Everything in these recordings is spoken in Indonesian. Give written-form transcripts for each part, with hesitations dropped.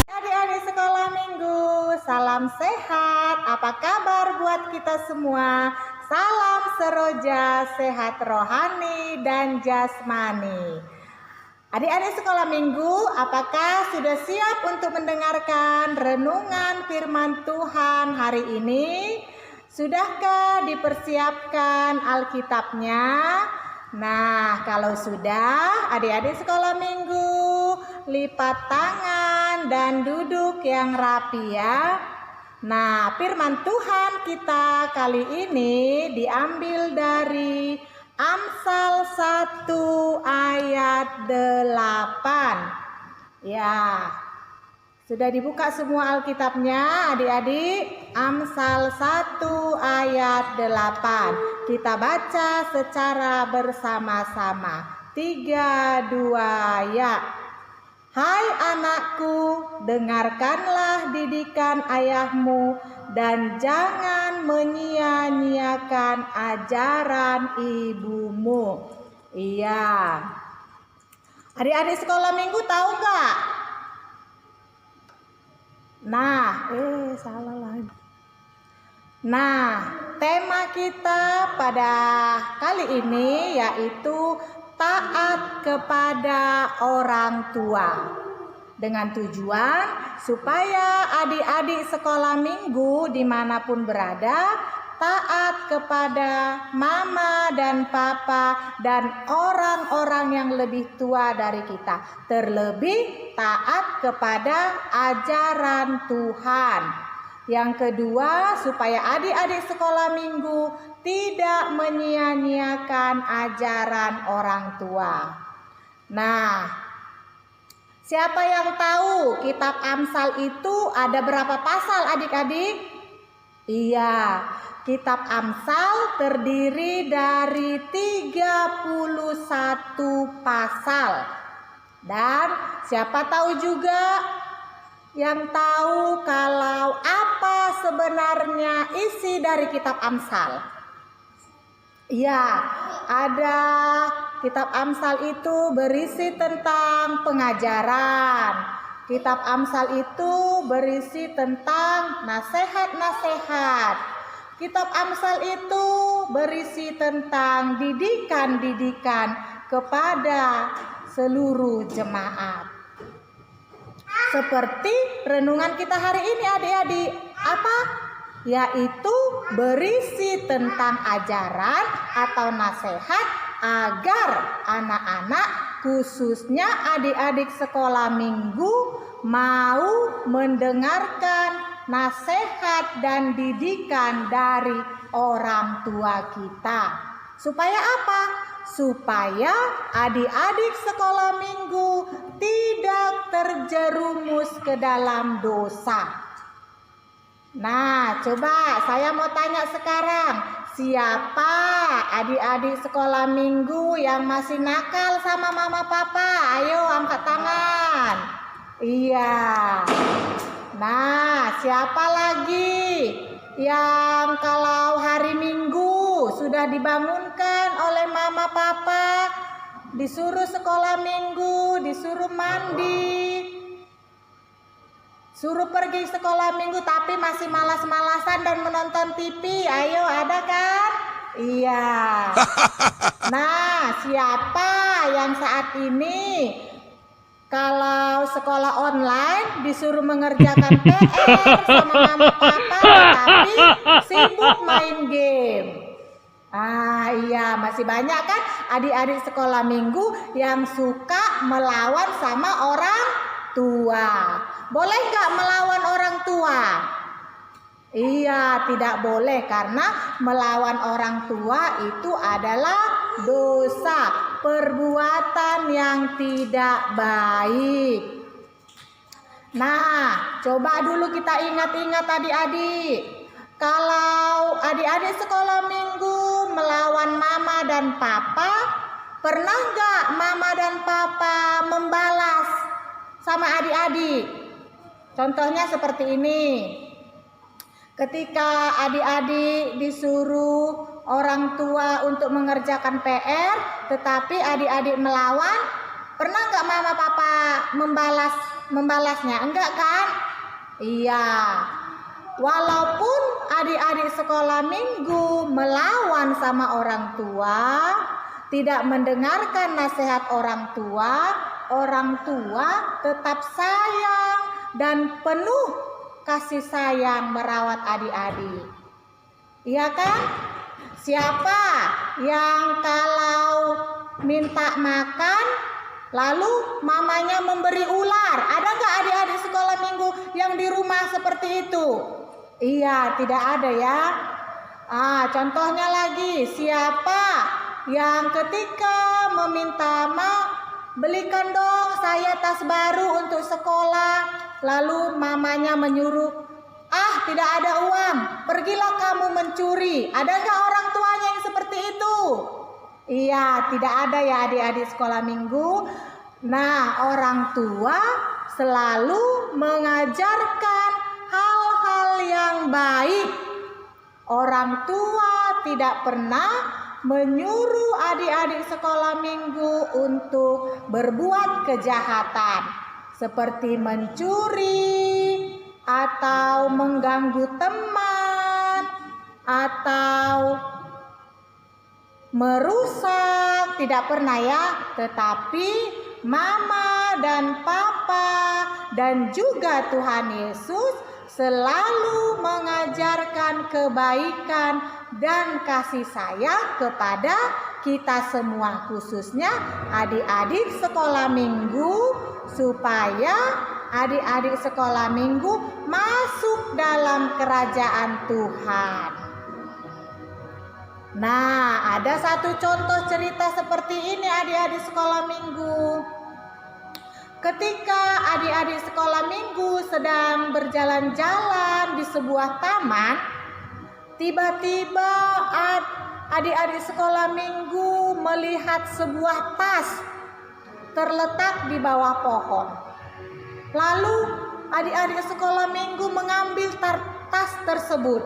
Adik-adik sekolah minggu, salam sehat. Apa kabar buat kita semua? Salam seroja, sehat rohani dan jasmani. Adik-adik sekolah minggu, apakah sudah siap untuk mendengarkan renungan firman Tuhan hari ini? Sudahkah dipersiapkan Alkitabnya? Nah, kalau sudah, adik-adik sekolah minggu, lipat tangan dan duduk yang rapi ya. Nah, firman Tuhan kita kali ini diambil dari Amsal 1 ayat 8. Ya, sudah dibuka semua Alkitabnya adik-adik. Amsal 1 ayat 8. Kita baca secara bersama-sama. 3, 2, ya. Hai anakku, dengarkanlah didikan ayahmu dan jangan menyia-nyiakan ajaran ibumu. Iya. Adik-adik sekolah minggu tahu nggak? Salah lagi. Nah, tema kita pada kali ini yaitu taat kepada orang tua, dengan tujuan supaya adik-adik sekolah minggu dimanapun berada taat kepada mama dan papa dan orang-orang yang lebih tua dari kita, terlebih taat kepada ajaran Tuhan. Yang kedua, supaya adik-adik sekolah minggu tidak menyia-nyiakan ajaran orang tua. Nah, siapa yang tahu kitab Amsal itu ada berapa pasal adik-adik? Iya, kitab Amsal terdiri dari 31 pasal. Dan siapa tahu juga yang tahu kalau apa sebenarnya isi dari kitab Amsal? Iya, ada kitab Amsal itu berisi tentang pengajaran. Kitab Amsal itu berisi tentang nasihat-nasihat. Kitab Amsal itu berisi tentang didikan-didikan kepada seluruh jemaat. Seperti renungan kita hari ini adik-adik, apa? Yaitu berisi tentang ajaran atau nasihat agar anak-anak khususnya adik-adik sekolah minggu mau mendengarkan nasihat dan didikan dari orang tua kita. Supaya apa? Supaya adik-adik sekolah minggu tidak terjerumus ke dalam dosa. Nah, coba saya mau tanya sekarang, siapa adik-adik sekolah minggu yang masih nakal sama mama papa? Ayo angkat tangan. Iya. Nah, siapa lagi yang kalau hari Minggu sudah dibangunkan oleh mama papa, disuruh sekolah minggu, disuruh mandi, suruh pergi sekolah minggu tapi masih malas-malasan dan menonton TV? Ayo, ada kan? Iya. Nah, siapa yang saat ini kalau sekolah online disuruh mengerjakan PR sama mama papa tetapi sibuk main game? Iya, masih banyak kan adik-adik sekolah minggu yang suka melawan sama orang tua. Boleh nggak melawan orang tua? Iya, tidak boleh karena melawan orang tua itu adalah dosa, perbuatan yang tidak baik. Nah, coba dulu kita ingat-ingat adik-adik. Kalau adik-adik sekolah minggu melawan mama dan papa, pernah nggak mama dan papa membalas sama adik-adik? Contohnya seperti ini. Ketika adik-adik disuruh orang tua untuk mengerjakan PR, tetapi adik-adik melawan, pernah nggak mama papa membalasnya? Enggak kan? Iya. Walaupun adik-adik sekolah minggu melawan sama orang tua, tidak mendengarkan nasihat orang tua tetap sayang dan penuh kasih sayang merawat adik-adik. Iya kan? Siapa yang kalau minta makan lalu mamanya memberi ular? Ada nggak adik-adik sekolah minggu yang di rumah seperti itu? Iya, tidak ada ya. Contohnya lagi, siapa yang ketika meminta belikan dong saya tas baru untuk sekolah, lalu mamanya menyuruh, tidak ada uang, pergilah kamu mencuri. Ada nggak orang tuanya yang seperti itu? Iya, tidak ada ya adik-adik sekolah minggu. Nah, orang tua selalu mengajarkan hal-hal yang baik. Orang tua tidak pernah menyuruh adik-adik sekolah minggu untuk berbuat kejahatan seperti mencuri atau mengganggu teman atau merusak, tidak pernah ya. Tetapi mama dan papa dan juga Tuhan Yesus selalu mengajarkan kebaikan dan kasih sayang kepada kita semua, khususnya adik-adik sekolah minggu, supaya adik-adik sekolah minggu masuk dalam kerajaan Tuhan. Nah, ada satu contoh cerita seperti ini adik-adik sekolah minggu. Ketika adik-adik sekolah minggu sedang berjalan-jalan di sebuah taman, tiba-tiba adik-adik sekolah minggu melihat sebuah tas terletak di bawah pohon. Lalu adik-adik sekolah minggu mengambil tas tersebut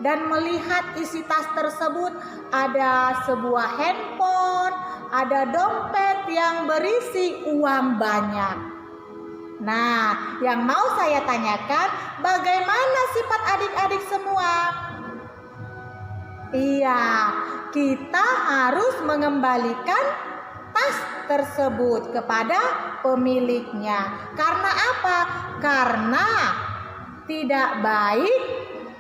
dan melihat isi tas tersebut ada sebuah handphone, ada dompet yang berisi uang banyak. Nah, yang mau saya tanyakan, bagaimana sifat adik-adik semua? Iya, kita harus mengembalikan tas tersebut kepada pemiliknya. Karena apa? Karena tidak baik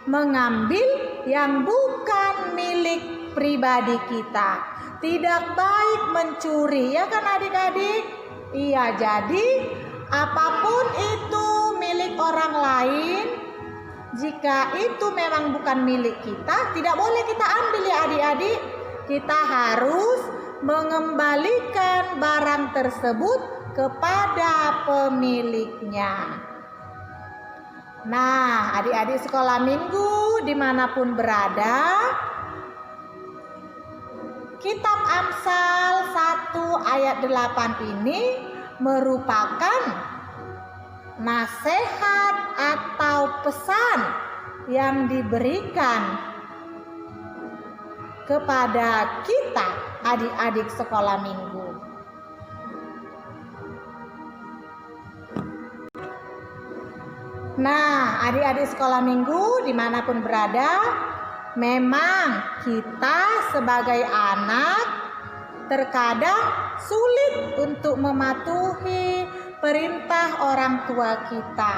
mengambil yang bukan milik pribadi kita. Tidak baik mencuri, ya kan adik-adik? Iya, jadi apapun itu milik orang lain, jika itu memang bukan milik kita, tidak boleh kita ambil ya adik-adik. Kita harus mengembalikan barang tersebut kepada pemiliknya. Nah, adik-adik sekolah minggu dimanapun berada, Kitab Amsal 1 ayat 8 ini merupakan nasihat atau pesan yang diberikan kepada kita adik-adik sekolah minggu. Nah, adik-adik sekolah minggu dimanapun berada, memang kita sebagai anak terkadang sulit untuk mematuhi perintah orang tua kita.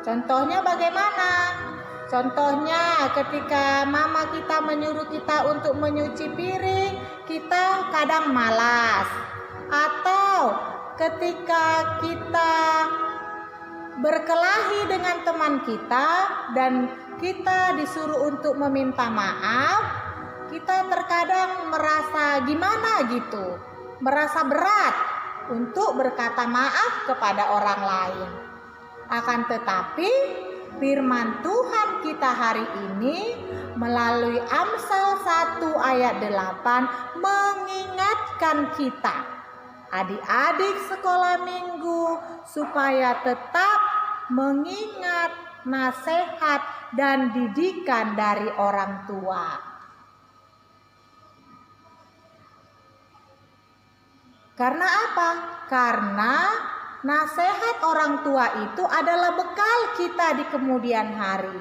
Contohnya bagaimana? Contohnya ketika mama kita menyuruh kita untuk menyuci piring, kita kadang malas. Atau ketika kita berkelahi dengan teman kita dan kita disuruh untuk meminta maaf, kita terkadang merasa gimana gitu, merasa berat untuk berkata maaf kepada orang lain. Akan tetapi firman Tuhan kita hari ini melalui Amsal 1 ayat 8 mengingatkan kita, adik-adik sekolah minggu, supaya tetap mengingat nasihat dan didikan dari orang tua. Karena apa? Karena nasihat orang tua itu adalah bekal kita di kemudian hari.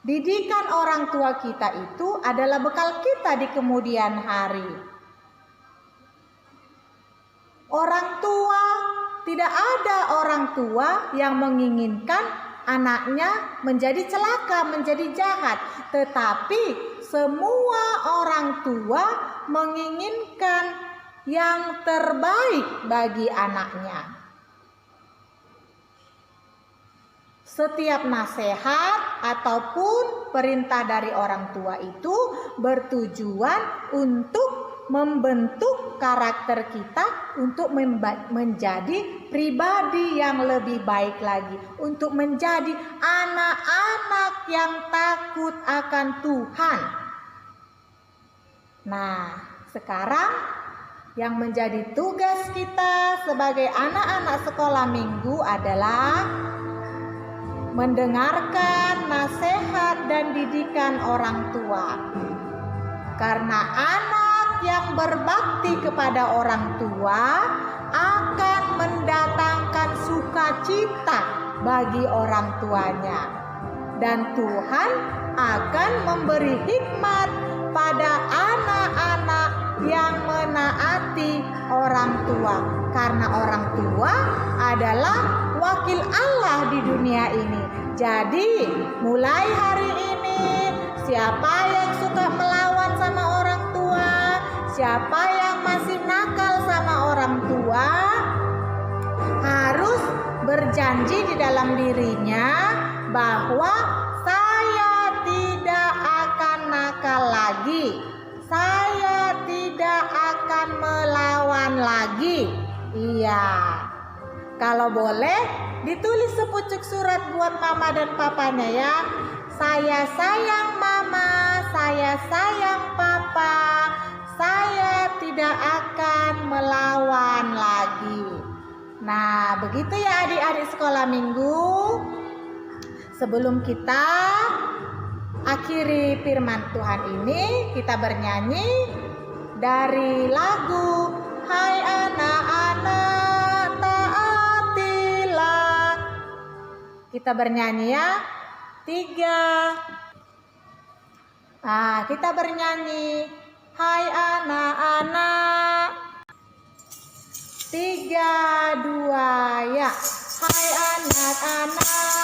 Didikan orang tua kita itu adalah bekal kita di kemudian hari. Orang tua, tidak ada orang tua yang menginginkan anaknya menjadi celaka, menjadi jahat. Tetapi semua orang tua menginginkan yang terbaik bagi anaknya. Setiap nasihat ataupun perintah dari orang tua itu bertujuan untuk membentuk karakter kita, untuk menjadi pribadi yang lebih baik lagi, untuk menjadi anak-anak yang takut akan Tuhan. Nah, sekarang yang menjadi tugas kita sebagai anak-anak sekolah minggu adalah mendengarkan nasihat dan didikan orang tua. Karena anak yang berbakti kepada orang tua akan mendatangkan sukacita bagi orang tuanya. Dan Tuhan akan memberi hikmat pada anak-anak yang menaati orang tua. Karena orang tua adalah wakil Allah di dunia ini. Jadi mulai hari ini, siapa yang suka melawan sama orang tua, siapa yang masih nakal sama orang tua, harus berjanji di dalam dirinya bahwa saya tidak akan nakal lagi, saya tidak akan melawan lagi. Iya, kalau boleh ditulis sepucuk surat buat mama dan papanya ya. Saya sayang mama, saya sayang papa, saya tidak akan melawan lagi. Nah, begitu ya adik-adik sekolah minggu. Sebelum kita akhiri firman Tuhan ini, kita bernyanyi dari lagu Hai anak-anak taatilah. Kita bernyanyi ya. 3. Kita bernyanyi Hai anak-anak. 3, 2 ya. Hai anak-anak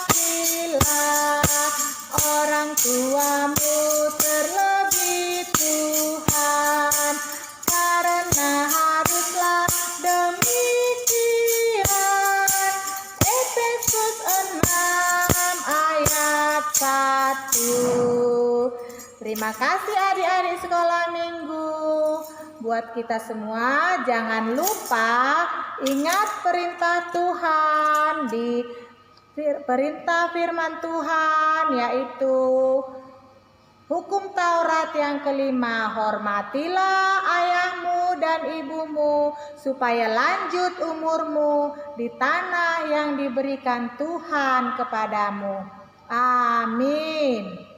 taatilah orang tuamu terlebih Tuhan, karena haruslah demikian. Efesus 6 ayat 1. Terima kasih adik-adik sekolah minggu. Buat kita semua, jangan lupa ingat perintah Tuhan di perintah firman Tuhan, yaitu hukum Taurat yang kelima, hormatilah ayahmu dan ibumu supaya lanjut umurmu di tanah yang diberikan Tuhan kepadamu. Amin.